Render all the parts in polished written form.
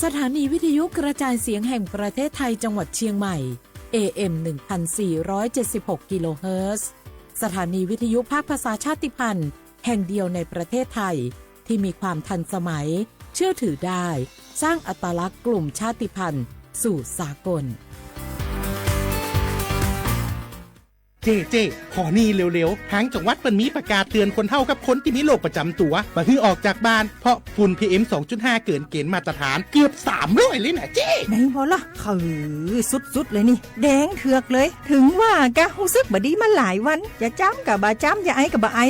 สถานีวิทยุกระจายเสียงแห่งประเทศไทยจังหวัดเชียงใหม่ AM 1476 กิโลเฮิรตซ์สถานีวิทยุภาคภาษาชาติพันธุ์แห่งเดียวในประเทศไทยที่มีความทันสมัยเชื่อถือได้สร้างอัตลักษณ์กลุ่มชาติพันธุ์สู่สากลเจขอนี่เร็วๆทางจังหวัดเปิ้นมีประกาศเตือนคนเฒ่ากับคนที่มีโรคประจำตัวบ่ให้ออกจากบ้านเพราะฝุ่น PM 2.5 เกินเกณฑ์มาตรฐานเกือบ300เลยนะเจ้ไหนบ่ล่ะคือสุดๆเลยนี่แดงเถือกเลยถึงว่ากะรู้สึกบ่ดีมาหลายวันอย่าจ้ำกับบ่จ้ำอย่าไอกับบ่ไอ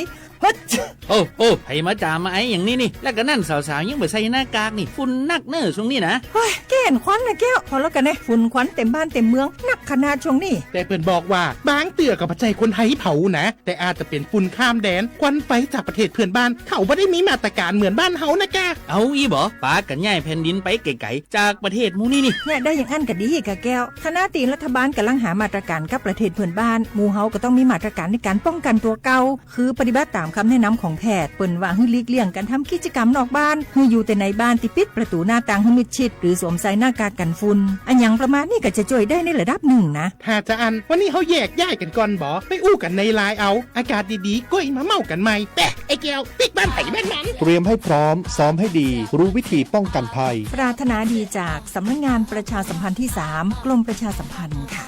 โอ้ให้มาจามมาไออย่างนี้นี่แล้วก็นั่นสาวๆยังบ่ใส่หน้ากากนี่ฝุ่นนักเน้อช่วงนี้นะเฮ้ยแก่นควันนะแก้วพอแล้วกันนะฝุ่นควันเต็มบ้านเต็มเมืองนักขนาดช่วงนี้แต่เปิ้นบอกว่าบางเตือกับปัจจัยคนไทยเผานะแต่อาจจะเป็นฝุ่นข้ามแดนควันไฟจากประเทศเพื่อนบ้านเขาบ่ได้มีมาตรการเหมือนบ้านเฮานะแกเอาอีบ่ปากันย้ายแผ่นดินไปไกลๆจากประเทศหมู่นี้นี่เนี่ยได้อย่างอันก็ดีกะแก้วคณะตีรัฐบาลกำลังหามาตรการกับประเทศเพื่อนบ้านหมู่เฮาก็ต้องมีมาตรการในการป้องกันตัวเก่าคือปฏิบัติตามคำแนะนำของแพทย์เปิ้นว่าให้หลีกเลี่ยงการทำกิจกรรมนอกบ้านให้อยู่แต่ในบ้านที่ปิดประตูหน้าต่างให้มิดชิดหรือสวมใส่หน้ากากกันฝุ่นอันอย่างประมาณนี้ก็จะช่วยได้ในระดับหนึ่งนะถ้าจะอันวันนี้เฮาแยกย้ายกันก่อนบ่ไปอู้กันในไลน์เอาอากาศดีๆก้อยมาเมากันใหม่แปะไอ้แก้วปิกบ้านไผบ้านมันเตรียมให้พร้อมซ้อมให้ดีรู้วิธีป้องกันภัยปรารถนาดีจากสำนักงานประชาสัมพันธ์ที่3กรมประชาสัมพันธ์ค่ะ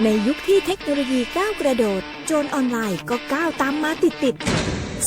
ในยุคที่เทคโนโลยีก้าวกระโดดโจรออนไลน์ก็ก้าวตามมาติด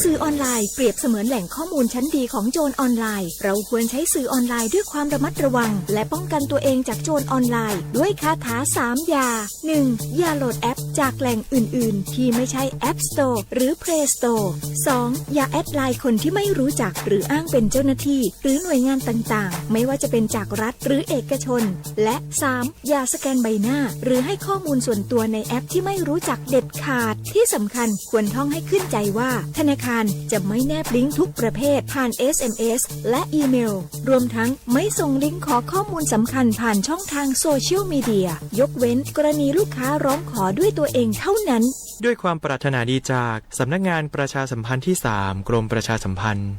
สื่อออนไลน์เปรียบเสมือนแหล่งข้อมูลชั้นดีของโจรออนไลน์เราควรใช้สื่อออนไลน์ด้วยความระมัดระวังและป้องกันตัวเองจากโจรออนไลน์ด้วยคาถา3อย่า 1. อย่าโหลดแอปจากแหล่งอื่นๆที่ไม่ใช่ App Store หรือ Play Store 2. อย่าแอดไลน์คนที่ไม่รู้จักหรืออ้างเป็นเจ้าหน้าที่หรือหน่วยงานต่างๆไม่ว่าจะเป็นจากรัฐหรือเอกชนและ 3. อย่าสแกนใบหน้าหรือให้ข้อมูลส่วนตัวในแอปที่ไม่รู้จักเด็ดขาดที่สำคัญควรท่องให้ขึ้นใจว่าธนาคารจะไม่แนบลิงก์ทุกประเภทผ่าน SMS และอีเมลรวมทั้งไม่ส่งลิงก์ขอข้อมูลสำคัญผ่านช่องทางโซเชียลมีเดียยกเว้นกรณีลูกค้าร้องขอด้วยตัวเองเท่านั้นด้วยความปรารถนาดีจากสำนักงานประชาสัมพันธ์ที่3กรมประชาสัมพันธ์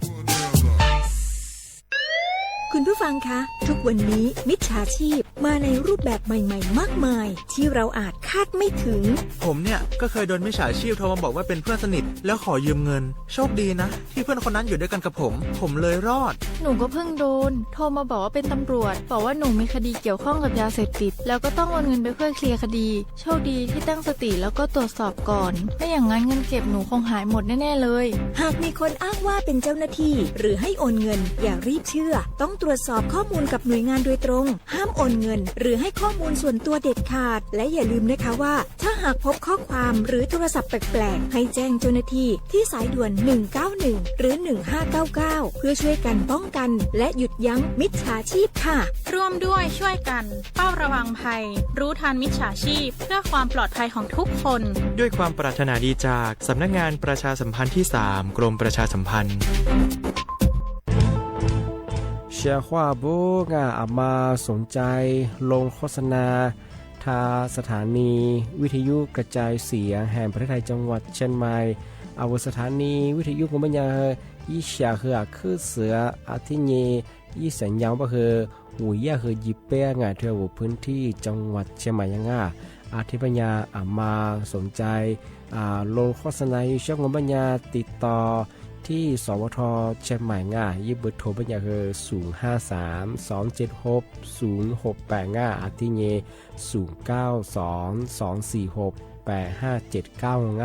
คุณผู้ฟังคะทุกวันนี้มิจฉาชีพมาในรูปแบบใหม่ๆมากมายที่เราอาจคาดไม่ถึงผมเนี่ยก็เคยโดนมิจฉาชีพโทรมาบอกว่าเป็นเพื่อนสนิทแล้วขอยืมเงินโชคดีนะที่เพื่อนคนนั้นอยู่ด้วยกันกับผมเลยรอดหนูก็เพิ่งโดนโทรมาบอกว่าเป็นตำรวจบอกว่าหนูมีคดีเกี่ยวข้องกับยาเสพติดแล้วก็ต้องโอนเงินไปเพื่อเคลียร์คดีโชคดีที่ตั้งสติแล้วก็ตรวจสอบก่อนไม่อย่างนั้นเงินเก็บหนูคงหายหมดแน่ๆเลยหากมีคนอ้างว่าเป็นเจ้าหน้าที่หรือให้โอนเงินอย่ารีบเชื่อต้องตรวจสอบข้อมูลกับหน่วยงานโดยตรงห้ามโอนเงินหรือให้ข้อมูลส่วนตัวเด็ดขาดและอย่าลืมนะคะว่าถ้าหากพบข้อความหรือโทรศัพท์แปลกๆให้แจ้งเจ้าหน้าที่ที่สายด่วน191หรือ1599เพื่อช่วยกันป้องกันและหยุดยั้งมิจฉาชีพค่ะร่วมด้วยช่วยกันเฝ้าระวังภัยรู้ทันมิจฉาชีพเพื่อความปลอดภัยของทุกคนด้วยความปรารถนาดีจากสำนักงานประชาสัมพันธ์ที่3กรมประชาสัมพันธ์เชียร์ว่าโบงาอามาสนใจลงโฆษณาทาสถานีวิทยุกระจายเสียงแห่งประเทศไทยจังหวัดเชียงใหม่อาวสถานีวิทยุของบัญญัติยี่เชียร์คือเสืออาทิเยยี่สัญญาว่าคือหุยยาคือยิบเป้งาเที่ยวพื้นที่จังหวัดเชียงใหม่ยังอาทิปัญญาอามาสนใจลงโฆษณาช่องบัญญัติติดต่อที่สวทเชียงใหม่ยิบเบอร์โทรบัญญัติคือ053-276-0685อาทิเย0922468579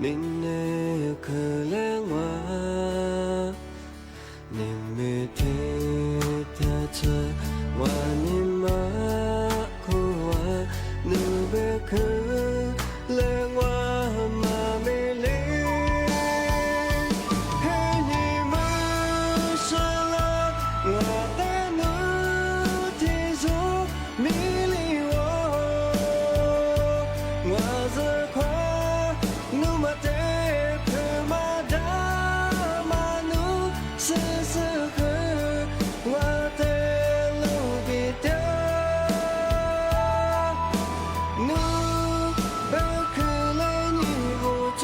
니네 그랭와 니메테 대처 와니마 고와 누베 그랭와 마밀리 해니마 살라 와다누 티조 밀리워 와자과 누마테 그마다 마누 스스흐 와테 루비데 누 베클레니 고토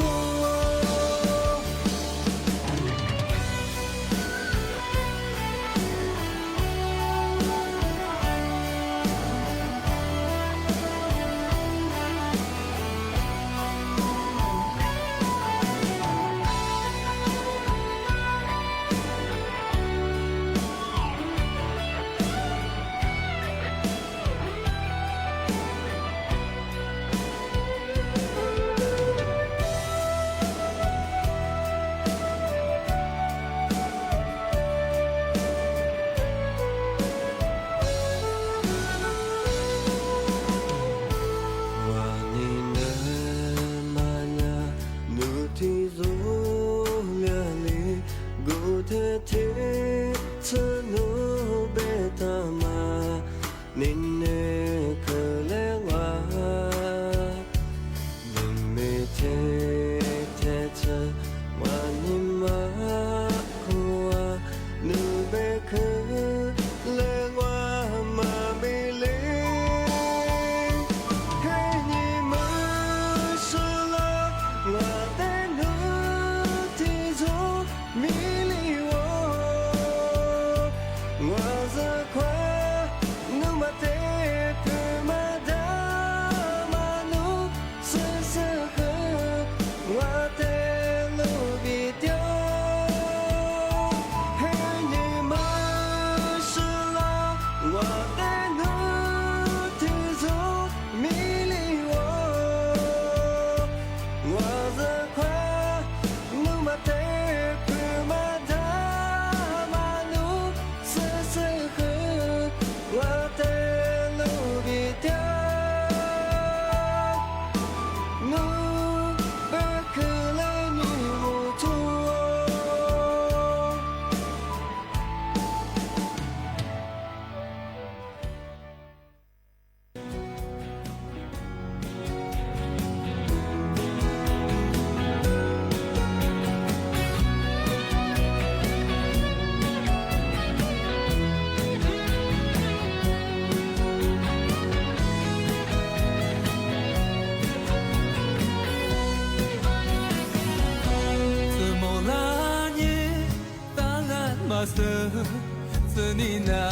Senina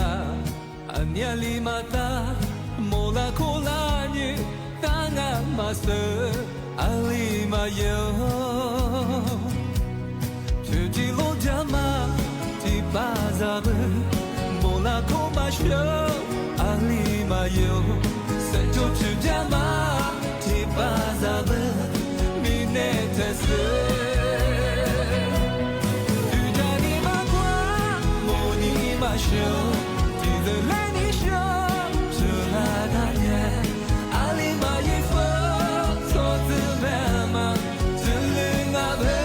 Anyali mata Mola kolani Tangan masa Alima yo Tuji lo jama Tiba zabe Mola komasyo Alima yo Sejo tu jama Tiba zabe Minete se show, to the Lenny show, to Ladanya, Ali Mayifa, to the Lama, to Lingabe,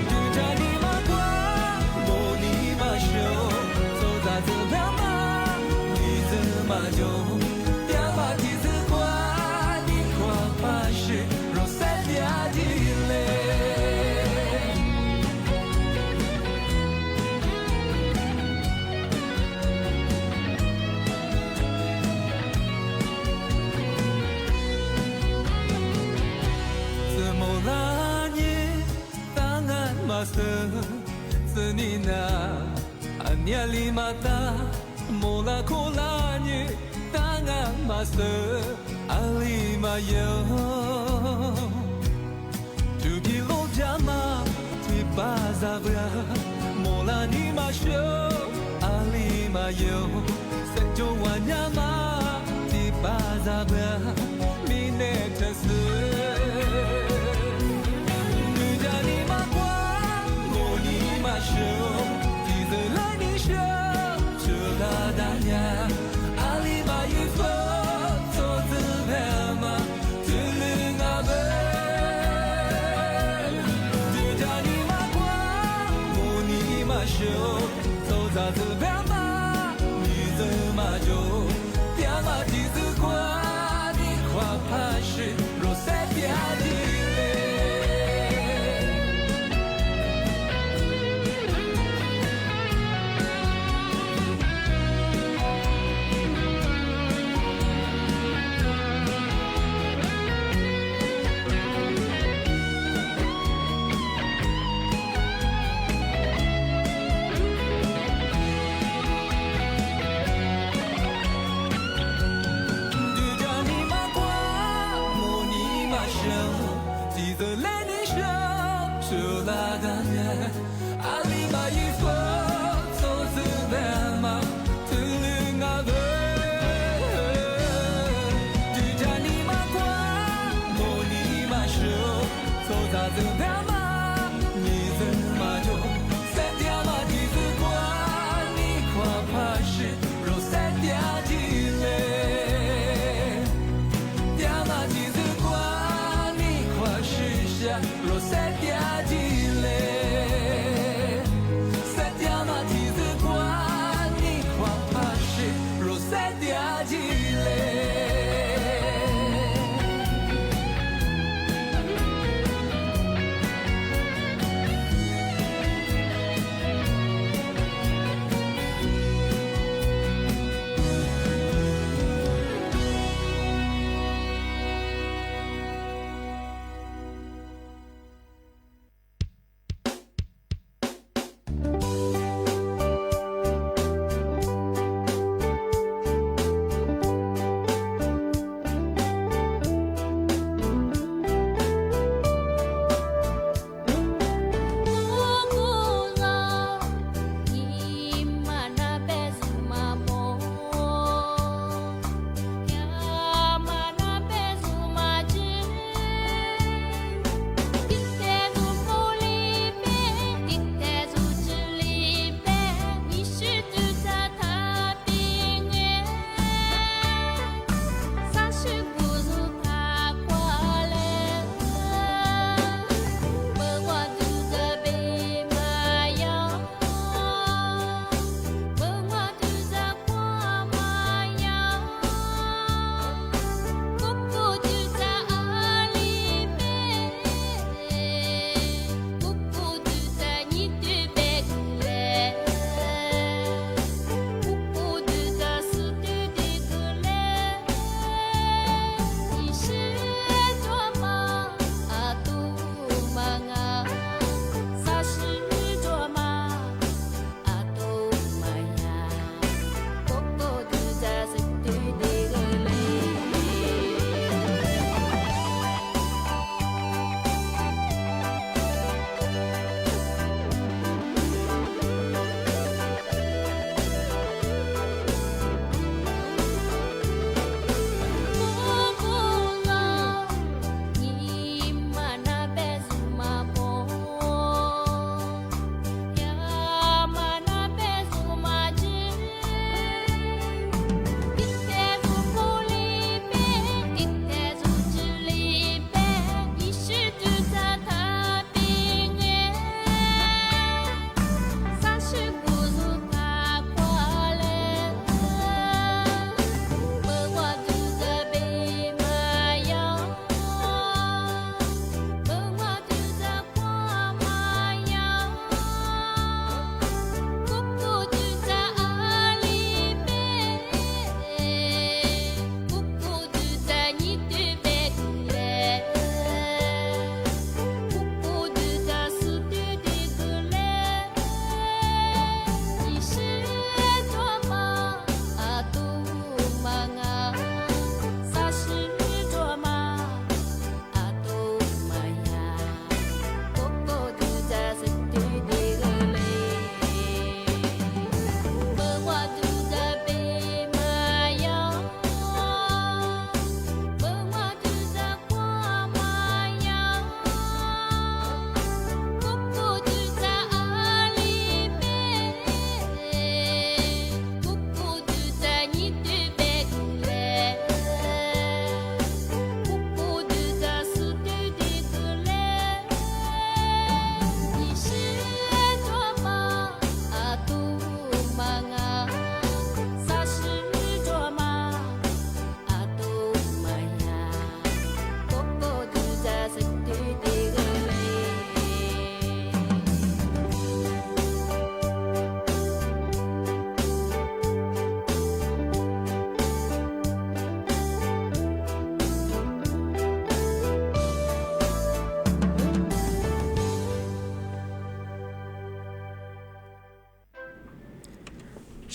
to Jani Magua, Moni Masho, so that the Lama, is a Majo, Yamati the Quadi, Quapashi, Rosetia Dile. Senina Anyali mata Mola kolani Tangan masa Alima yo Tugi lo jama Tiba zabra Mola ni masyo Alima yo Sejo wanyama Tiba zabra Minete se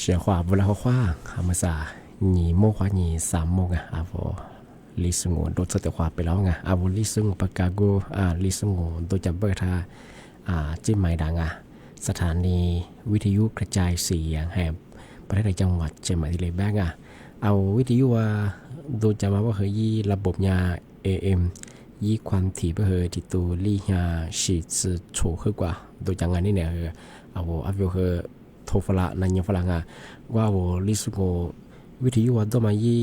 เสียขวาเวลาขวาหามาซาหนีโมขวาหนี3โมงอ่ะอาโวลิสงโดดเตะขวาไปแล้วไงอาโวลิสงปากกาโกลิสงโดดจับเบอร์ทาจิ้มไม้ดังสถานีวิทยุกระจายเสียงแห่งประเทศจังหวัดเชียงใหม่ที่เลยแบงเอาวิทยุว่าโดยจะมาว่าเฮยี่ระบบยา AM ยี่ความถี่เพื่อที่ตัวลี่ยาฉีดโฉขึ้นกว่าโดยจังงานนี่เนี่ยเอาอัพวิวโทฟละนันยฝรั่งว่าลิสโกวิทยุว่าต้องมายี่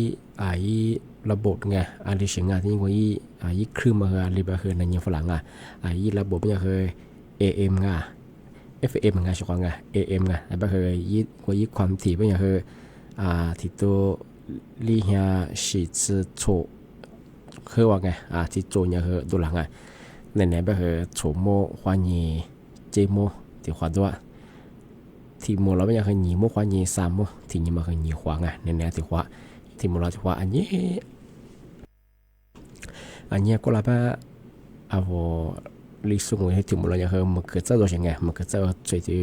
ระบบไงลิเสียงที่ยิ่งกว่ายี่คลื่นมาลิบะนันยฝรั่งยี่ระบบเนี่ยAM FM ใช่กว่า AM แล้วก็ยี่กว่ายี่ความถี่เป็นอย่างที่ตัวลี่ยาฉีดโฉคือว่าไงที่โจเนี่ยดูหลังในแบบโฉโมควานีเจโมที่ขวาด้วยที่โมเราไม่อยากให้หนีโมควานี3โมที่นี่มาให้หนีขวาในที่ขวาที่โมเราที่ขวาอันนี้ก็แล้วเอาลิสุงให้ที่โมเราอยากให้มันเกิดจากตัวยังไงมันเกิดจากช่วยที่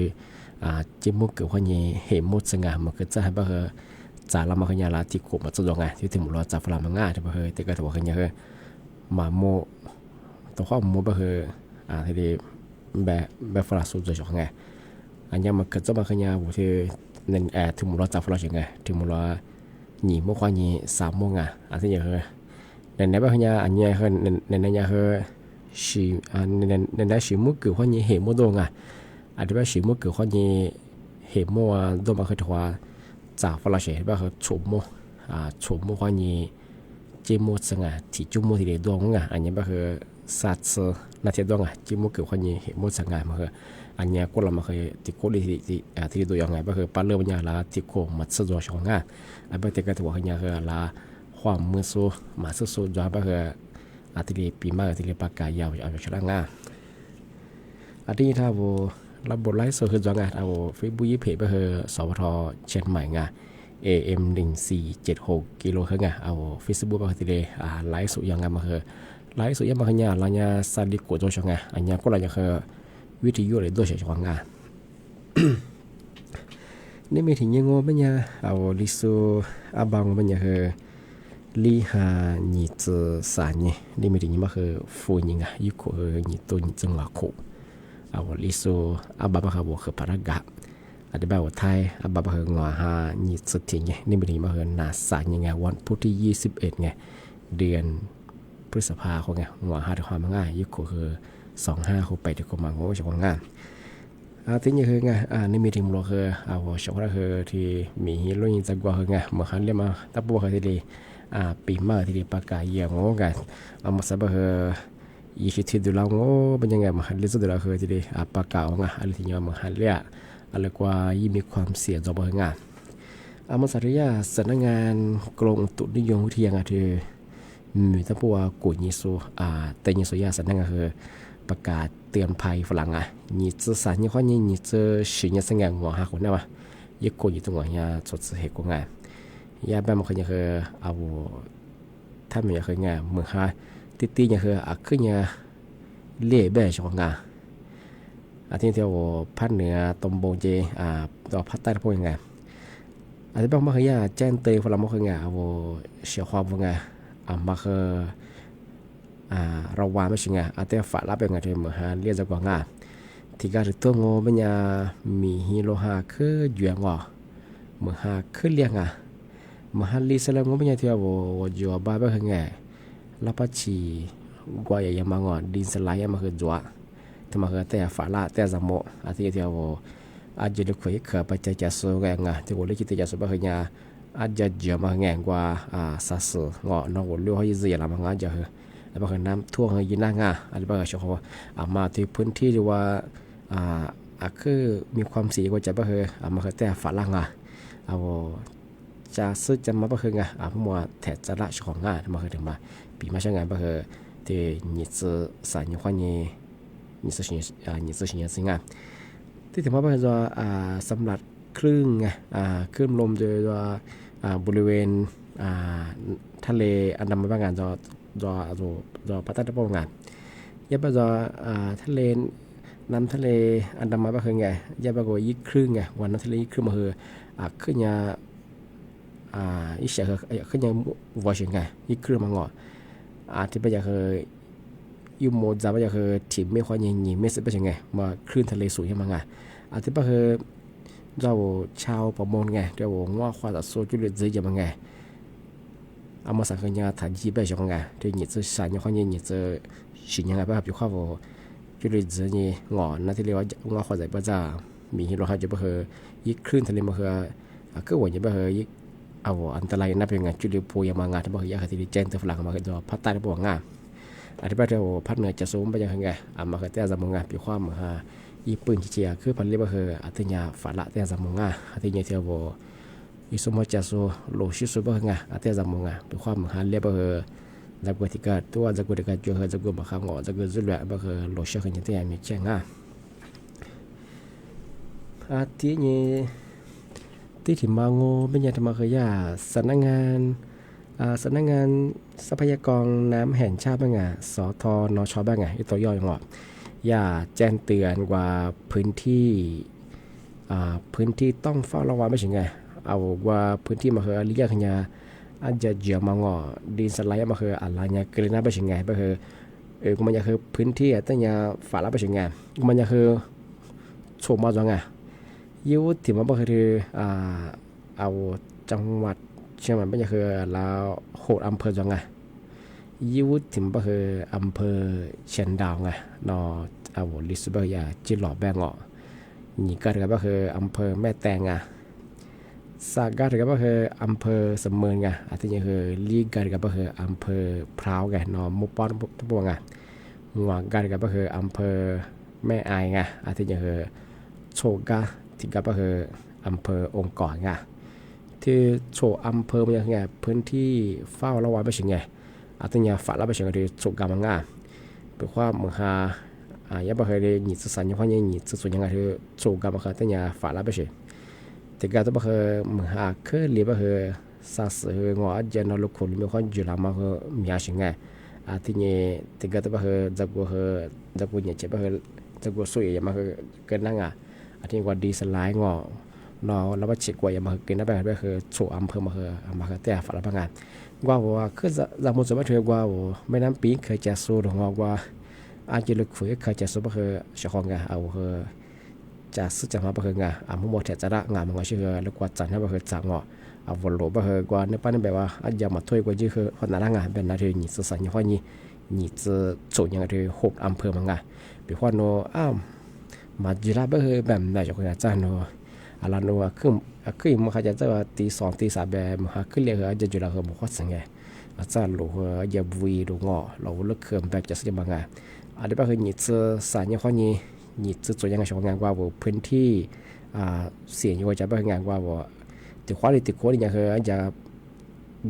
เจโมเกิดควานีเหตุโมจังมันเกิดจากแบบจ่าเรามาขยันละที่ขบมาจุดยังไงที่ถึงเราจ่าฝรั่งมันง่ายที่แบบแต่ก็ถือว่าขยันมาโมตัวข้อโมแบบที่แบบฝรั่งสุดจะยังไงอันนี้มันเกิดจากมาขยันบุตรในถึงเราจ่าฝรั่งยังไงถึงเราหนีโมควานี3โมงที่อย่างในแบบขยันอันนี้ในนี้ชีในชีมุกเกิดควานีเหตุโมโดอันที่แบบชีมุกเกิดควานีเหตุโมโดมาคือถือว่าจากฝรั่งเศสแบบโฉมควานีเจโมสังที่จุโมที่เดือดดวงอันนี้แบบสัตว์นาทีดวงเจโมเกิดควานีเหตุโมสังมาอันนี้ก็เรามาเคยที่โคดีที่ตัวอย่างไงแบบปลาเรือมันยาละที่โคมัดสะดวกช่องอันแบบแต่ก็ถือว่าอย่างละความมือสู้มาสู้จอแบบที่ปีมาที่ปากกายาวเอาชนะอันนี้ถ้าว่ารับบทไลฟ์สดคือจังเอาเฟซบุ๊กยี่เพจไปคือสวทเชียงใหม่AM 1476กิโลเฮิรตซ์เอาเฟซบุ๊กไปที่เลยไลฟ์สดยังไงมาคือไลฟ์สดยังมาคือเนี่ยเราเนี่ยสาดิโกโจช่างอันนี้ก็เราจะคือวิทยุเลยด้วยเฉยๆนี่มีถึงยังงงเป็นยังเอาลิซูอาบังเป็นยังคือลีฮานิจสานนี่มีถึงยังมาคือฟูยิงยุคนิตุนจังหวะคู่เอาลิซูอาบาบะฮาบุคือพารากะอธิบายว่าไทยอาบาบะฮงวาฮานิสุดที่ไงนี่เป็นที่มาคือนาสานยังไงวันพุธที่21ไงเดือนพฤษภาคมไงงวาฮาที่ความง่ายยุคคือ25คู่ไปที่ความงงจะความง่ายที่นี่คือไงนี่มีที่มุลคือเอาชาวบ้านคือที่มีฮิโรยินจากว่าคือไงเมื่อครั้งเรียกมาตับบัวคือที่ดีปีมาที่ดีปากกาเยี่ยงงกันเอามาสับคือยี่สิบที่ดูแลงเป็นยังไงมาหันเลี้ยสุดแล้วคือที่ดีปากกาอะไรที่ยังมาหันเลี้ยอะไรกว่ายิ่งมีความเสี่ยงต่อเบอร์งานมาสาริยาสำนักงานกรมอุตุนิยมวิทยาที่มีทั้งพวกกุญยิสุแต่ยิสุยาสำนักงานคือประกาศเตือนภัยฝรั่งยี่สิบสามยี่ข้อยี่สิบสี่ยี่สิบงานหัวหักคนนั้นวะยี่กุญยิตัวยี่สดเหตุกงานยาแบบมันคือเอาถ้ามีคืองานเมืองฮาตีเนี่ยคือขึ้นเนี่ยเล่แบบช่องที่เที่ยวภาคเหนือตมโบเจตัวภาคใต้พวกยังไงที่บางมาคือยาแจ้งเตยฝรั่งมาคืองานเอาเสียความว่าไงมาคือเราวางไม่ใช่ไงแต่ฝาลับเป็นไงที่เมืองฮาเรียกจะกว่างานที่การตัวงอเป็นยามีฮิโรฮาคืออยู่ยังอ่ะเมืองฮาคือเรียงมหันลีสลามก็ไม่ใช่ที่ว่าจัวบ้าแบบไงลับชีกว่าอย่างมังอ่ะดินสลายมาคือจัวแต่มาคือแต่ฝาละแต่สมอที่ที่ว่าอาจจะดูคุยขับไปจะสูงไงที่ว่าเรื่องที่จะสูงแบบไงอาจจะเยอะมาแง่กว่าสัสงอน้องว่าเรื่องที่จะละมังอาจจะเหรอแล้วบางน้ำท่วมยินหน้างอะไรบางช่วงมาที่พื้นที่ที่ว่าคือมีความเสี่ยงว่าจะแบบมาคือแต่ฝาละเอาจะซื้อจะมาเป็นไงมัวแถบจะละของงานมาคือถึงมาปีมาใช้งานเป็นที่ยี่สิบสามยี่ห้อยี่สิบสี่สิงห์ที่ถึงมาเป็นสำหรับคลื่นไงคลื่นลมโดยบริเวณทะเลอันดามันบางงานภาคใต้บางงานยับไปทะเล น้ำทะเลอันดามันบ่เคยไงยาบะโกยิครึ่งไงวันน้ำทะเลยิครึ่งมาเฮอขึ้นยาอีเสียขึ้นยาวอชิงไงยิครึ่งมางอที่ไปอยากยูโมจาไปอยากถิ่มไม่ค่อยยิงไม่สิไปยังไงมาคลื่นทะเลสูงยังไงที่ไปเราชาวประมงไงเราว่าความตัดสู้จุดเดือดยังไงเอามาสั่งขึ้นยาถ่ายจีไปยังไงที่หยิบจะสั่งยังค่อยหยิบจะสิ่งยังไงไปแบบอยู่ข้าวจุดเดือดนี่งอนั่นที่เรียกว่าความใจประจามีเราหาจะไปยิคลื่นทะเลมาก็ว่าจะไปยิเอาอันตรายนับยังไงจุดเดือดปูยังมางานที่บอกอยากที่เจนตัวฝรั่งมาคือตัวพัดใต้ที่บอกงานที่ไปเราพัดเหนือจะสูงไปยังไงมาคือแต่จะมองงานปีความมาญี่ปุ่นเชียคือพันเรียบคืออัตยาฝาละแต่จะมองงานอัตยาเที่ยวอิสมาจะสูโลชิสุบงานอัตยาจะมองงานปีความมาเรียบคือจักรติกาตัวจักรติกาจูจักรมาข้างอจักรจุดแบบคือโลชิกันยังที่มีเชียงงานที่นี่ที่ถิ่นมาโง่เป็นยังทำมาคือยาสำนักงานทรัพยากรน้ำแห่งชาติบ้างไงสทนชบ้างไงตัวย่อยงออย่าแจ้งเตือนว่าพื้นที่ต้องเฝ้าระวังไม่ใช่ไงเอาว่าพื้นที่มาคือลิยาขยาอาจจะเจียวมางอดินสไลด์มาคืออะไรเนี่ยเกลือน้ำไม่ใช่ไงก็คือกูมันจะคือพื้นที่ตั้งยาฝาละไม่ใช่ไงกูมันจะคือโฉมมาจังไงยุทธิมันก็คือเอาจังหวัดเชียงใหม่ไม่ใช่คือเราโหดอำเภอจังไงยุทธิมันก็คืออำเภอเชียงดาวไงนอเอาลิสเบอร์ยาจิหล่อแบงอนี่ก็คืออำเภอแม่แตงไงสากาก็คืออำเภอเสมิงไงอันที่นี่คือลีกาก็คืออำเภอพร้าวไงนอมุปอนทุกพวกไงหัวกาก็คืออำเภอแม่อายไงอันที่นี่คือโชกาที่ก็คืออำเภอองค์ก่อนไงที่โชว์อำเภอมันยังไงพื้นที่เฝ้าระวังไม่ใช่ไงอันที่นี่ฝาละไม่ใช่ไงที่โชกามังงาเป็นความมือหายังไม่เคยได้หยิบสัญญาความยังหยิบส่วนยังไงที่โชกามังงาที่นี่ฝาละไม่ใช่แต่ก็ต้องคือมือหาเคยเรียบก็คือซาสึงอเจนอลูกคนมีความจุฬามาคือมีอะไรไงที่นี่แต่ก็ต้องคือจักรเนี่ยเจ็บก็คือจักรสวยมาคือเกินนั่งอันที่ว่าดีสไลด์งอนอแล้วว่าเช็คว่าอย่ามาเกินนั่นไปคือโชว์อำเภอมาคือแต่ฝาละบางงานว่าคือจะมุสลิมถือว่าไม่น้ำปีเคยจะสู้หรือว่าอาจจะลึกฝืนเคยจะสู้ก็คือเฉพาะงานเอาคือจะซื้อจะมาก็คืองานมุมมองแถจะละงานมันก็ชื่อแล้วกว่าจันทร์ก็คือจังเอาวนโลก็คือกว่าในปั้นแบบว่าอาจจะมาถ้วยกว่าชื่อคือคนละงานเป็นนาทีนี่สื่อสารอย่างว่านี่จะโจทย์อย่างที่หกอำเภอมันไงเป็นว่าโนมาจีราก็คือแบบไหนจะคุยกับจันโนอะไรโนขึ้นมันเขาจะตีสองตีสามแบบมันขึ้นเรียกจะจีราคือบุคคลสังเกตอาจารย์หลวงอย่าบุยหลวงเราเลิกเคลื่อนแบบจะสื่อมาไงอันนี้ก็คือนี่จะสารอย่างว่านี่จะตัวยังไงชาวงานว่าพื้นที่เสียงอยู่จะเป็นงานว่าติดข้อติดข้อนี่ยังคือจะ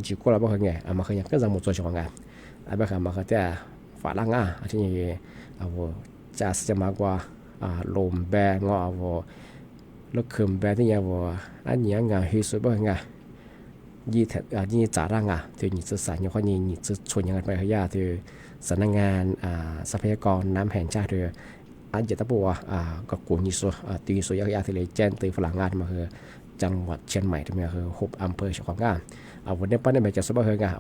จีก็เราเป็นไงมาคือยังก็จะหมดตัวชาวงานแบบคือมาคือแต่ฝาล่างที่นี่จะจะมากกว่าลมแบงรถเครื่องแบงที่ยังอันนี้งานฮิสุเป็นไงยี่จ่าร่างที่นี่จะสั่งอย่างว่านี่จะชวนยังไงไปขยะที่สำนักงานทรัพยากรน้ำแห่งชาติอันจะต้องบอกว่าก็กลุ่มยิสุตีสุยากที่เลยแจ้งตีฝรั่งงานมาคือจังหวัดเชียงใหม่ที่มาคือหกอำเภอเฉพาะงานวันนี้ปั้นในแบบจะสบายงาน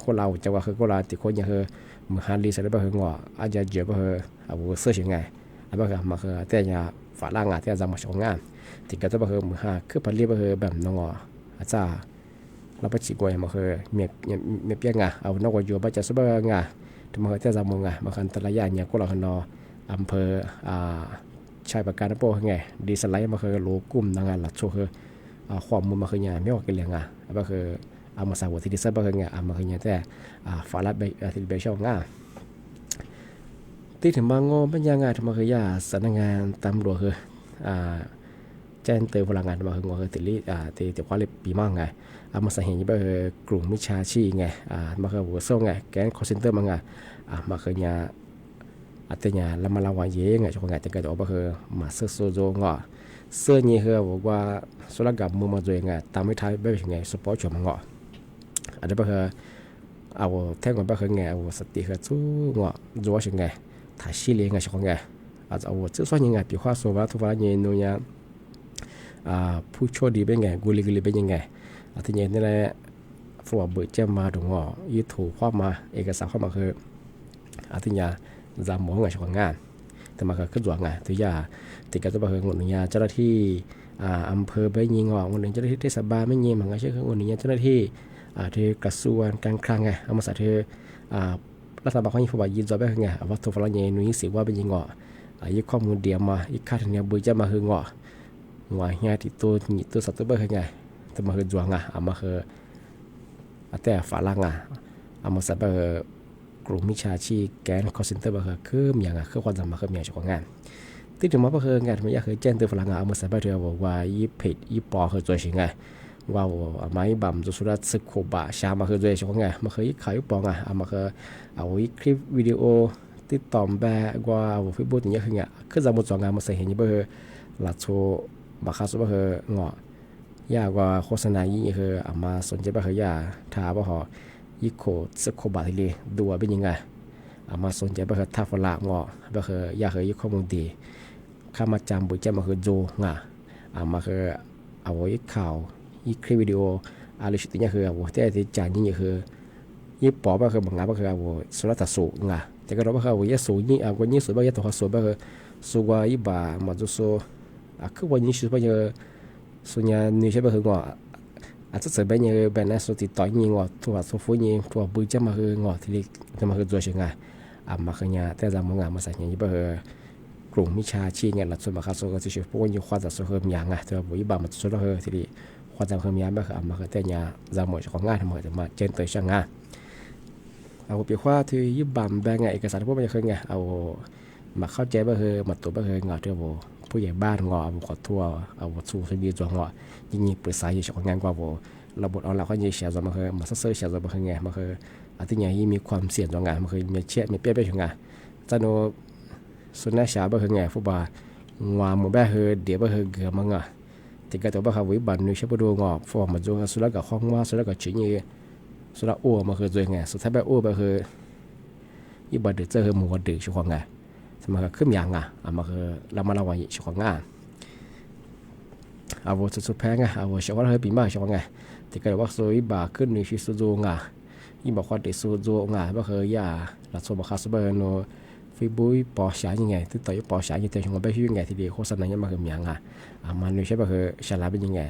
คนเราจะว่าคือคนเราติดคนยังคือมือฮันลีสได้บ้างงออาจจะเยอะบ้างเสื้อเชียงไงบ้างมาคือแต่ยาฝรั่งงานแต่จังหวัดเฉพาะงานติดกันจะบ้างมือฮันคือพันลีบ้างแบบน้องอาจารย์เราไปฉีกไว้มาคือเมียเปียงนอกว่าอยู่บ้านจะสบายงานที่มาคือแต่จังหวัดงานมาคันตะลายานเนี่ยคนเราคนนออำเภอชายประการน้ำโป้ไงดีสไลด์มาคือโลกุ้มงานหลักโชว์คือความมุมมาคือเนี่ยไม่ออกกันเลยก็คือเอามาสาวที่ดิสเบอร์ไงมาคือเนี่ยแต่ฝาลัดที่เบลช่องที่ถึงบางงเป็นยังไงทำมาคือยาสำนักงานตำรวจคือแจ้งเตือนพลังงานมาคืองอคือติลิที่ความเรียบปีมั่งไงเอามาใส่เห็นยี่คือกลุ่มมิชาชีไงมาคือหัวโซ่ไงแก๊งคอร์เซนเตอร์มั่งไงมาคือเนี่ยอัตยาละมาละวันเย่ไงช่วงไงแต่ก็จะบอกคือมาเสื้อโซโจงเสื้อนี่คือบอกว่าสุรกับมือมาด้วยไงตามไม่ท้ายแบบไงสปอร์ตชมงอันนี้ก็คือเอาแท่งมันก็คือไงเอาสติคือสู้งจัวช่วงไงถ่ายชีเลี้ยงไงช่วงไง อาจจะเอาจะส่วนยังไงปีข้อสว่าทุกวันนี้โนยผู้โชคดีเป็นไงกุลีเป็นยังไงทีนี้นี่แหละฝัวเบิดเจ้ามาถึงว่ายึดถูกข้อมาเอกสารข้อมาคือทีนี้จำหมองไงช่วงงานแต่มาคือขึ้นตัวไงทุกอย่างติดกับตัวเบอร์เงินเนี่ยเจ้าหน้าที่อำเภอไปยิงออกเงินเจ้าหน้าที่เทศบาลไม่ยิงมันก็ใช่คือเงินเนี่ยเจ้าหน้าที่ที่กระทรวงการคลังไงเอามาใส่ที่รัฐบาลเขายิงผู้บาดยิงจะไปไงว่าตัวฝรั่งเนี่ยนุ่ยสิว่าเป็นยิงออกยึดข้อมูลเดียวมายึดค่าธรรมเนียมเบิดเจ้ามาคืองอว่าเฮียที่ตัวหนีตัวสัตว์ตัวเบอร์ไงแต่มาคือจวงเอามาคือแต่ฝรั่งเอามาใส่เบอร์กลุ่มมิชาชีแกนคอร์เซนเตอร์เบอร์คืออย่างคือความสามารถคืออย่างเฉพาะงานที่ถึงมาเบอร์งานมันอยากคือแจ้งตัวฝรั่งเอามาใส่เบอร์เดียวว่ายี่เพจยี่ปอคือตัวชิงไงว่าไม้บัมจุสุรัตสึกโคบะชามาคือตัวเฉพาะงานมาคือยี่ขายยี่ปองเอามาคือเอาคลิปวิดีโอติดต่อแบบว่าเฟซบุ๊กอย่างเงี้ยคือไงคือจะหมดสองงานมาใส่เห็นยี่เบอร์หลักโชบาคาสุบะคืองอยากว่าโฆษณายี่คือเอามาสนใจบะคือยาถาบะหอยี่โคสึกโคบะทีเลยดูว่าเป็นยังไงเอามาสนใจบะคือท่าฝรั่งบะคืออยากคือยี่ข้อมูลดีข้ามาจำบุญเจ้ามาคือโจเอามาคือเอาไว้ข่าวยี่คลิปวิดีโออะไรชุดนี้คือเอาแต่ที่จานยี่คือยี่ปอบะคือบางงานบะคือเอาสุรัตสูแต่ก็เราบะคือเอายี่สูยี่เอาคนยี่สูบะยี่ตัวสูบะคือสูว่ายี่บามาจุโซคือวันนี้ชุดไปเยอะส่วนใหญ่นี่ใช่ไหมคืองออาจจะเสริมไปเยอะแบบนั้นสุดที่ต่อยยิงตัวสุฟุยิงตัวปืนจะมาคืองอที่จะมาคือตัวเชิงมาคือเนี่ยแต่จำมองมาใส่เนี่ยยี่คือกลุ่มมิชาชีเนี่ยหลักส่วนมาคือส่วนก็จะช่วยพวกยี่ความจะส่วนเพิ่มอย่างตัวบุยบามาส่วนเราที่ดีความจะเพิ่มอย่างแบบมาคือแต่เนี่ยจำหมดของงานทั้งหมดจะมาเจนตัวช่างเอาเปียกว่าที่ยี่บามแบงเอกสารพวกมันคือไงเอามาเข้าใจแบบคือมาตัวแบบคืองอที่ว่าผู้ใหญ่บ้านงอเอาขอทั่วเอาสู้ทวีตัวงอยิ่งเปิดสายอยู่ช่องงานกว่าบ่ระบบออนไลน์เขายิ่งเสียจนมาคือมาเซิร์ชเสียจนมาคือไงมาคืออาทิตย์นี้ยิ่งมีความเสี่ยงต่องานมาคือมีเชี่ยมีเปี้ยไปช่องงานจันโนสุนัขชาบ่คือไงฟุบางอหมู่แบบคือเดี๋ยวบ่คือเกือบมั้งที่ก็ตัวบ่คือวิบัตินึกใช่บ่ดูงอฟอร์มมาจงสุนัขกับข้องว่าสุนัขกับชิ้นนี้สุนัขอ้วมาคือตัวไงสุดท้ายแบบอ้วบ่คือยี่บ่เดือดเจอคือหมู่ดื้อช่องงานมาก็ขึ้นอย่างมาคือเรามาระวังช่วงงานเอาวัตถุแพงเอาช่วงวันเฮปีมาช่วงไงที่ก็ว่าสุยบาขึ้นในชิสุโจยิ่งบอกว่าเด็กสุโจก็คือยาหลักสมบัติคาสเบอร์โนฟิบุยปอชายังไงที่ต่อยปอชายังแต่ช่วงไปช่วยยังไงที่เดียวโฆษณายังมาคืออย่างมันไม่ใช่แบบคือฉลาดเป็นยังไง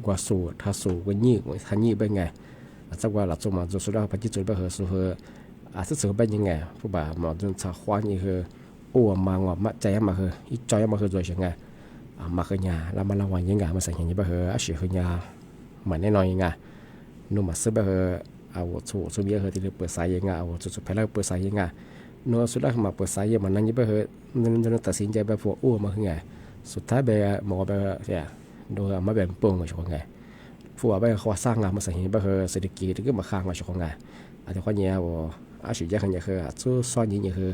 กว่าสูถ้าสูกว่ายี่ทันยี่เป็นไงสักว่าหลักสมบัติสุดแล้วพัฒน์จุดแบบคือสุคือสุดสุดเป็นยังไงผู้บ่าวมาจนสาวควานนี่คือมางอมาใจมาคืออีจอยมาคือตัวเชิงไงมาคือญาแล้วมาระวังยังไงมาใส่ยังไงบ้างคืออาชีพคือญาเหมือนแน่นอนยังไงนุ่มมาซื้อบ้างคือเอาสุดเยอะคือที่เปิดสายยังไงเอาสุดแพ้แล้วเปิดสายยังไงนุ่มสุดแล้วมาเปิดสายยังมันนั่งยังบ้างคือนั่นตัดสินใจแบบพวกมาคือไงสุดท้ายแบบหมอแบบเนี่ยโดยมาแบบปุ่งมาช่วงไงพวกแบบเขาสร้างงานมาใส่ยังบ้างคือเศรษฐกิจก็มาค้างมาช่วงไงอาจจะข้อเนี้ยว่าอาชีพยังไงคือสู้ซ้อนยังคือ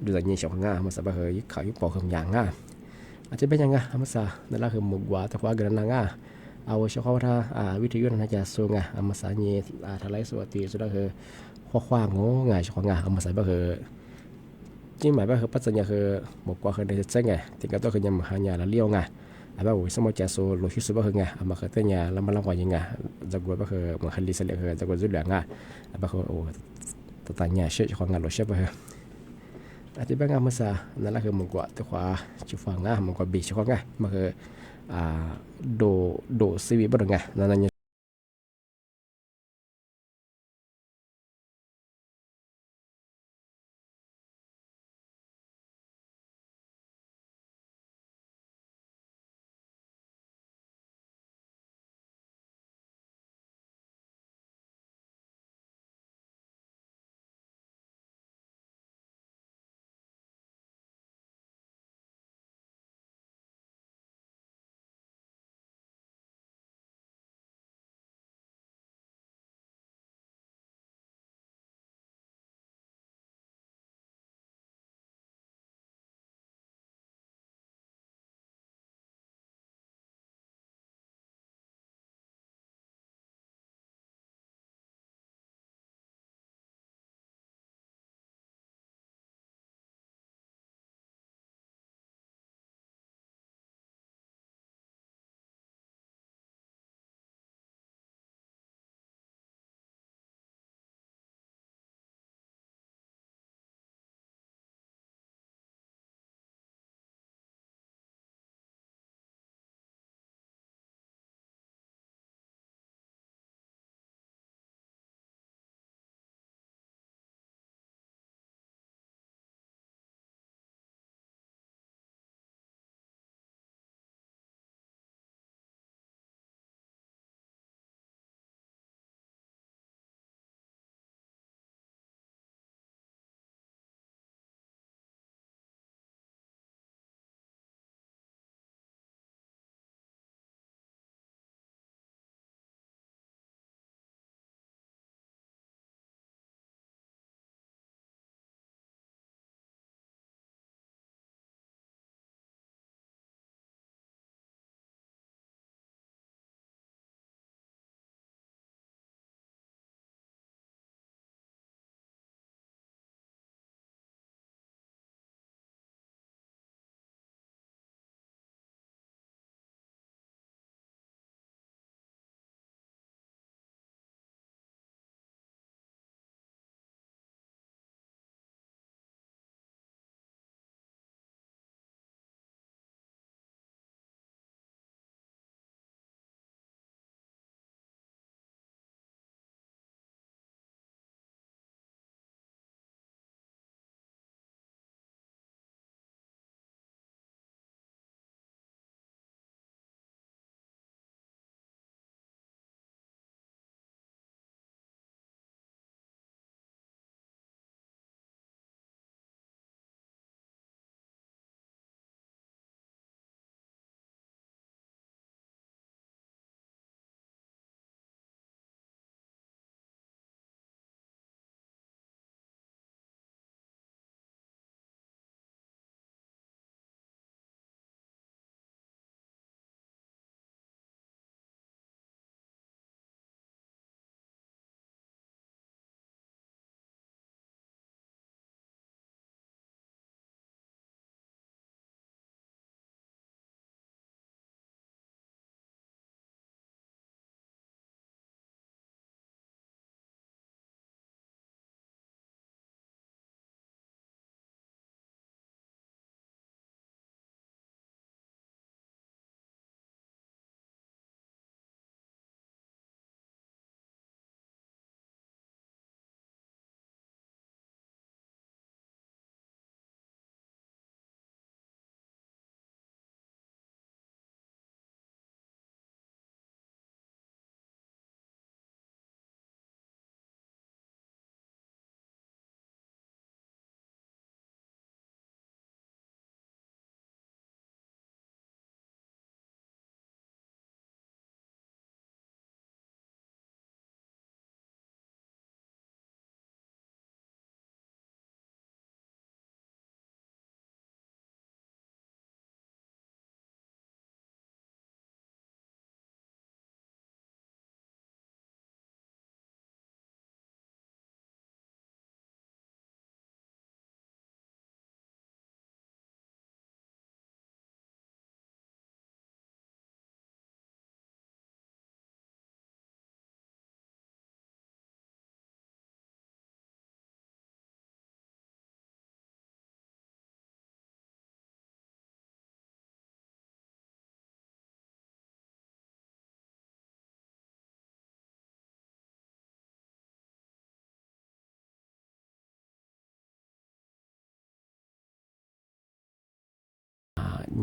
ดูจากยี่ช่องงามันสบายเหยเขายุบปอกคำอย่างอาจจะเป็นยังไงมันซะนั่นแหละคือหมุกว่าแต่ว่าเกินนางเอาเฉพาะว่าวิทยุน่าจะสูงมันสานี่ทลายสวัสดีสุดแล้วคือข้อความงงช่องงามันสบายเหยจริงหมายว่าคือปัจจัยคือหมุกว่าคือในเส้นไงที่ก็ต้องคือยังหายาละเลี้ยวไงแบบว่าสมมติจะสูโลชิสุบะคือไงมันคือแต่เนี่ยแล้วมันละวันยังไงจะกลัวก็คือมันคันลิสเลียคือจะกลัวจุดเหลืองแบบคือโอ้ตัวเนี่ยเชื่อช่องงานโลชิบะคืออาจจะเป็นงานภาษานั่นแหละคือมันกว่าแต่ขวาชิฟังมันกว่าบีชเขาไงมันคือโดซีวีบ้างไงนั่น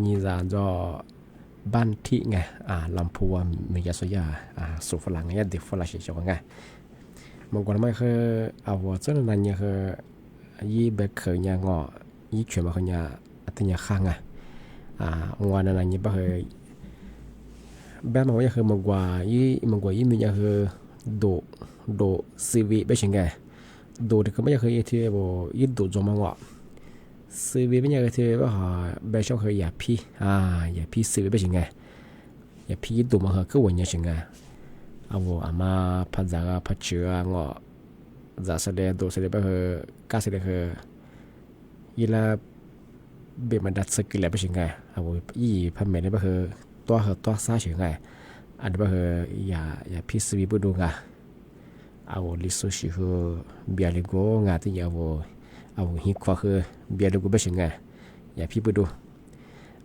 nhìn ra do ban thị ngàyลำพูมียาสยาสุฝรั่งเนี่ยเด็กฝรั่งเฉยๆไงมันก็ไม่เคยเอาว่าเจ้าหน้าที่คือยี่เบคยางอยี่เฉยมาคนยาอัตยาข้างไงวันนั้นยี่บ่เคยแบบมันก็คือมันกว่ายี่มียาคือโดซีวีไม่ใช่ไงโดที่ก็ไม่ใช่คือที่ว่ายี่โดจอมันว่าซีวีไม่ใช่ที่ว่าแบบชอบคืออย่าพี่ซีวีไม่ใช่ไงอย่าพี่ยี่โดมันคือวันนี้ใช่ไงเอาว่ามาพัฒนาพัฒเชื่องอจะแสดงตัวแสดงก็คือการแสดงคือยี่ละเบียมันดัดสกิลอะไรไม่ใช่ไงเอาว่ายี่พันเมตรก็คือตัวซ่าใช่ไงอันนี้ก็คืออย่าพี่ซีวีบุดูไงเอาลิสุชิคือเบียร์ลิโก้งานที่เอาฮิควาคือเบียร์ลิโก้ไม่ใช่ไงอย่าพี่บุดู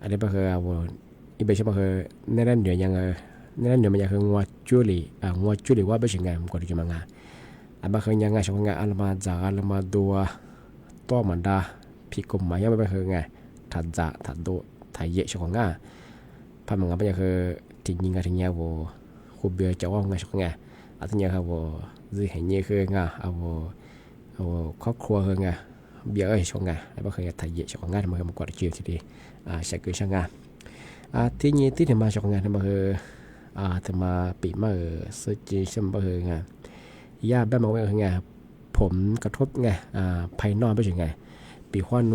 อันนี้ก็คือเอาอีเบชก็คือในด้านเหนือยังในด้านเหนือมันยังคืองัวจุลีว่าไม่ใช่ไงมันก็ดีจังไงอันนี้คือยังไงช่วงไงอัลมาจากอัลมาดัวตัวมันดาพี่กลมมายังไม่คือไงถัดจากถัดโดถ่ายเยอะช่วงไงพันมันก็ไม่คือทิ้งยิงกันทิ้งยาวคูเบียร์จะว่าไงช่วงไงอันนี้ครับdư hình nhưคือไงเอาครอบครัวคือไงเบียร์ช่วงไงแล้วก็เคยถ่ายเยอะช่วงไงมันก็มากดคิวทีดีใช้คือช่วงไงที่นี้ที่ถึงมาช่วงไงมันคือถึงมาปีมาซื้อจีนซึ่งมันคือไงย่าแบบมันคือไงผมกระทบไงภายนอกเป็นยังไงปีขวานโน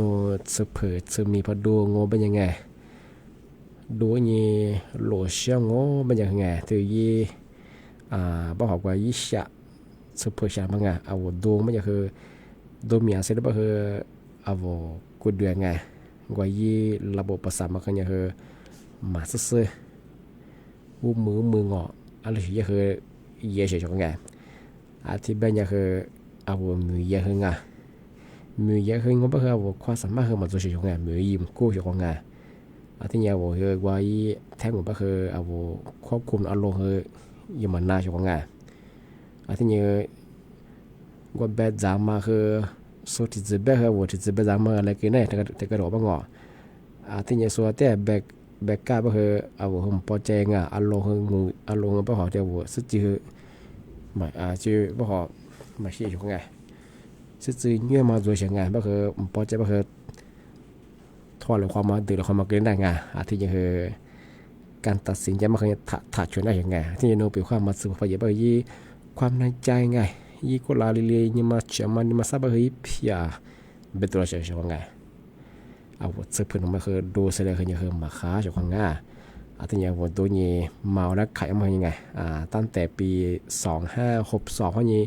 สืบเผยสืบมีพอดูงเป็นยังไงดูนี่โหลเชี่ยงเป็นยังไงถือยี่บ่học quaยี่ชะสืบเผยชามังไงเอาดูมันจะคือดูเมียเสร็จแล้วก็คือเอากูเดือนไงกว่ายี่ระบบประสาทมันก็คือมาซื่อมืองออะไรที่คือเยอะเฉยๆไงที่เป็นจะคือเอามือเยอะขึ้นไงมือเยอะขึ้นก็คือเอาความสามารถคือมันตัวเฉยๆไงมือยิ้มกู้เฉยๆไงที่เนี่ยคือกว่ายี่แท้หมดก็คือเอาควบคุมอารมณ์คือยังมันน่าเฉยๆไงที่เนี่ยก็แบบจำมาคือสุดที่จะแบบคือว่าที่จะแบบจำมาอะไรกันเนี่ยแต่ก็รอบ้างอ่ะที่เนี่ยส่วนแต่แบบก้าก็คือเอาผมพอใจไงอารมณ์คืองูอารมณ์ก็พอเดียวสุดที่คือไม่ชื่อก็พอไม่ใช่ช่วงไงสุดที่เนี่ยมาตัวเฉียงไงก็คือพอใจก็คือทอดหรือความมาตื่นหรือความมาเกินได้ไงที่เนี่ยคือการตัดสินใจมันคือถัดชวนได้ยังไงที่เนี่ยโน้ตเป็นความมาสื่อพยายามยี่ความในใจไงยี่ก็ลาลีเลยยี่มาเชื่อมันยี่มาทราบว่ายี่พิจารณาเป็นตัวเฉยๆไงเอาวัดสืบเพื่อนมาคือดูเสด็จคือยังคือมาค้าเฉยๆไงที่เนี่ยวัดตัวนี้เมาแล้วขายมายังไงตั้งแต่ปี2562เขานี้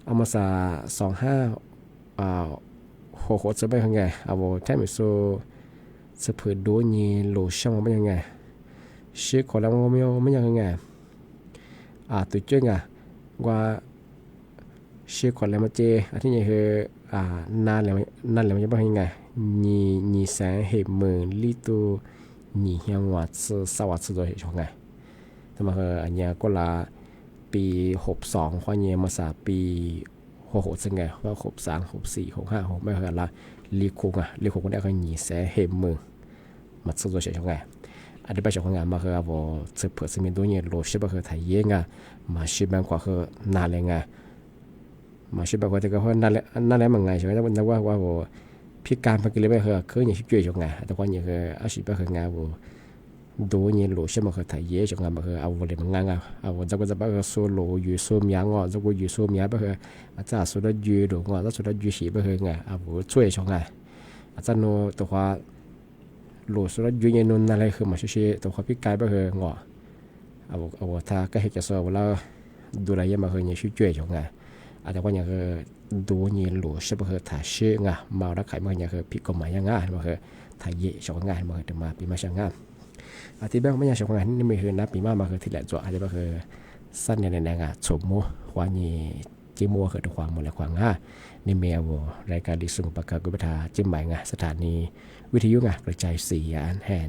เอามาซา2566จะไปยังไงเอาแท้ไม่โซ่สืบเพื่อนดูนี้โหลช่างมันยังไงชื่อของเราไม่ยังไงตัวเจ้าไงว่าชื่อของเรามาเจที่นี่คือนานแล้วมันจะเป็นยังไงนี่แสงเหตุเมืองลิตูนี่เฮียงวัดสวัสดิ์ตัวเหตุช่องไงทำไมคืออันนี้ก็ละปี62ข้อนี้มาสาปี66ซึ่งไงว่า63 64 65 6ไม่เคยละลีคุกก็ได้คือนี่แสงเหตุเมืองมาตัวเหตุช่องไงอันนี้ไปช่องงานมาคือว่าสืบเผยสิ่งตัวนี้โลชิบะคือไทยเยงมาชิบังกว่าคือนานเลยไงมาชิบะกว่าแต่ก็เพราะนั่นแหละมันไงใช่ไหมแต่ว่าพิการพักกิเลสไปคืออย่างที่ช่วยช่องงานแต่ว่าอย่างคืออาชีพก็คืองานว่าดูเนี่ยโลชิบะคือไทยเยช่องงานมาคือเอาเลยมันงานเอาจะก็จะไปคือโซโลอยู่โซมยังจะก็อยู่โซมยังไปคืออาจารย์สุดยืดหรือว่าสุดยืดฉีไปคือไงเอาช่วยช่องงานอาจารย์โนตัวว่าโหลสุดยุ่งยันนนอะไรคือมาช่วยตัวความพิการก็คืองอเอาถ้าก็เห็นจะสอบแล้วดูอะไรยังมาคือเนี่ยช่วยช่องไงอาจจะว่าอย่างคือดูเนี่ยโหลใช่ป่ะคือถ่ายชื่อไงมาแล้วขายมาอย่างคือผิดกฎหมายยังไงมาคือถ่ายเยอะช่องไงมาคือมาปีมาช่างงานที่แบงค์ไม่ยังช่องงานนี่ไม่คือนับปีมาคือที่แหลมจ่ออาจจะคือสั้นในงานสมมุติว่านี่จิมัวคือตัวความหมดแล้วความง่ายนี่เมียวรายการดิสุงประกาศกุบทาจิ้มหมายไงสถานีวิทยุไงกระจายเสียงแห่ง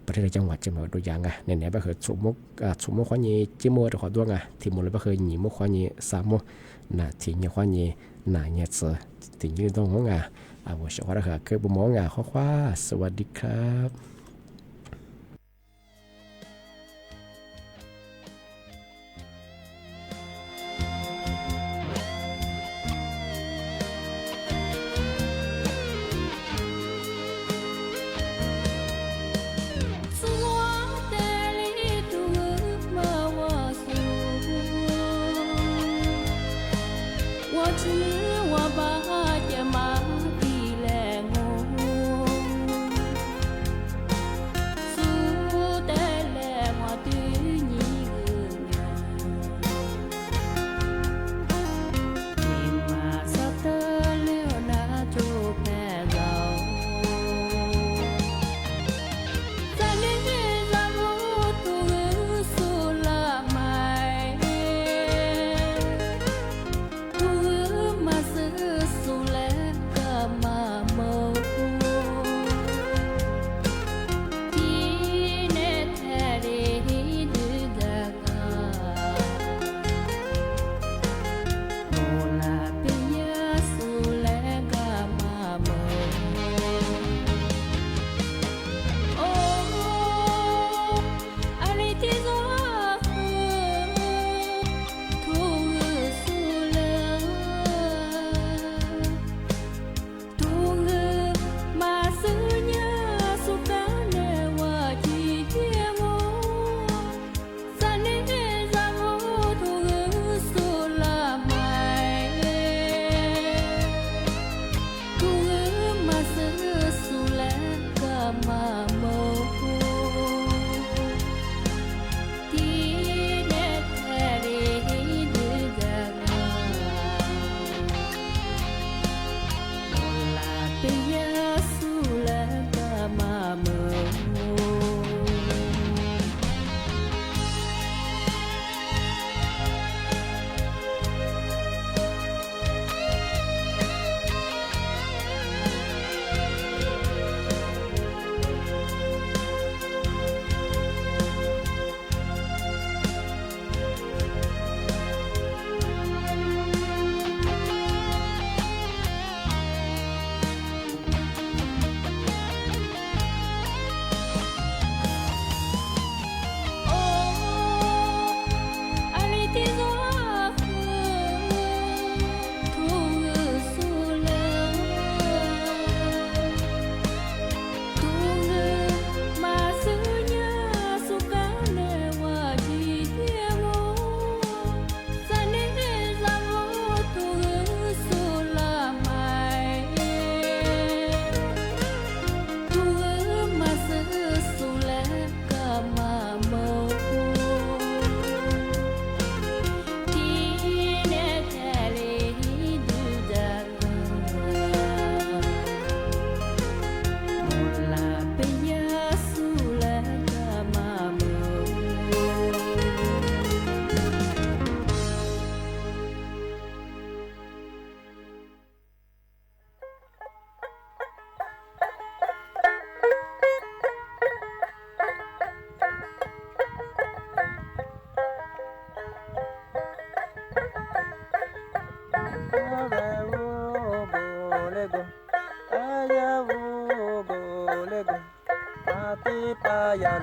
ประเทศจังหวัดจะมาตัวอย่างไงเนี่ยก็คือสมมุติข้อนี้จิมัวตัวขอตัวไงที่มุลก็คือหนีมุข้อนี้สามมุน่ะที่เนี่ยข้อนี้น่ะเนี่ยเสือที่ยืนตรงหัวไงว่าเชื่อว่าคือบุมองไงข้อสวัสดีครับ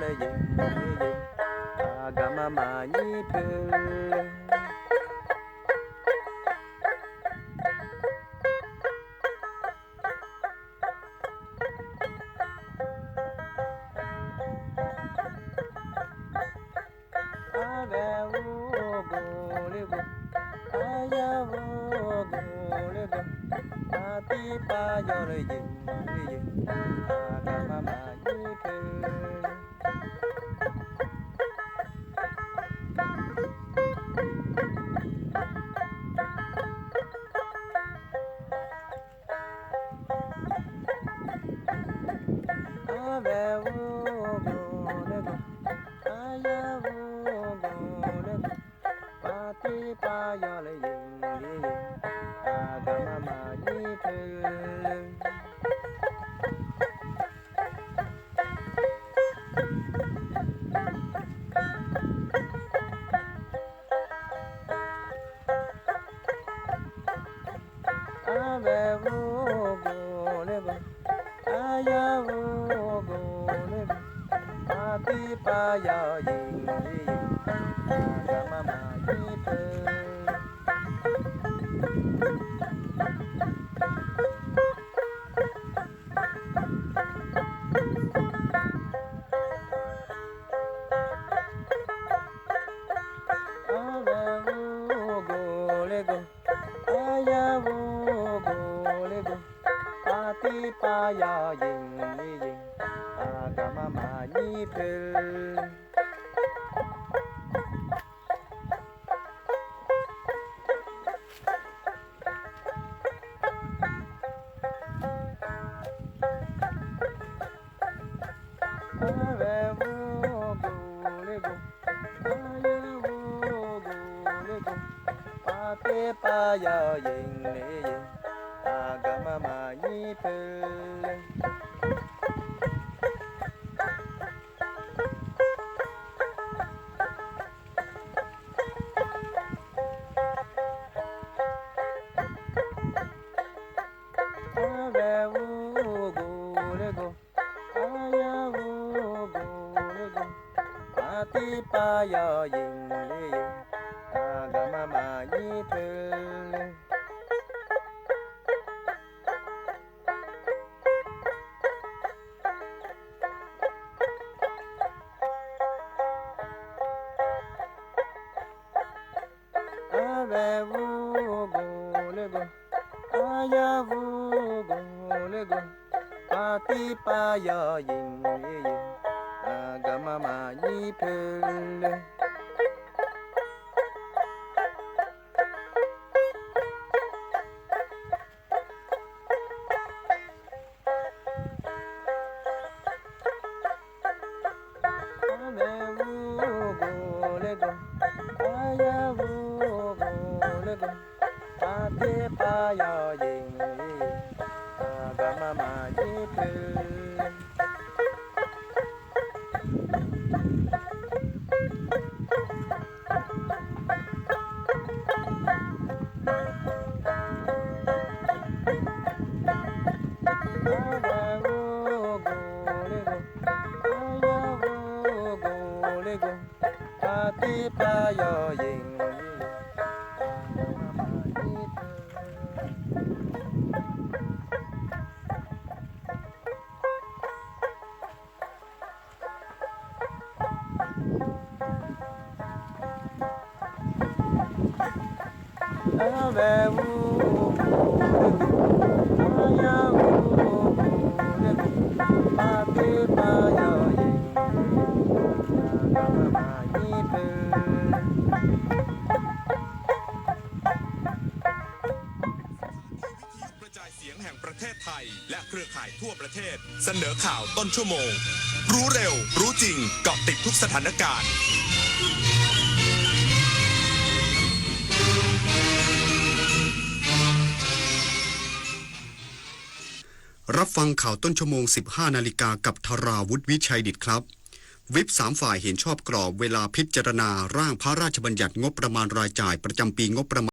le yin yin agama ma ni peและเครือข่ายทั่วประเทศเสนอข่าวต้นชั่วโมงรู้เร็วรู้จริงเกาะติดทุกสถานการณ์รับฟังข่าวต้นชั่วโมง 15 นาฬิกากับธราวุฒิวิชัยดิษฐ์ครับวิป3ฝ่ายเห็นชอบกรอบเวลาพิจารณาร่างพระราชบัญญัติงบประมาณรายจ่ายประจำปีงบประมาณ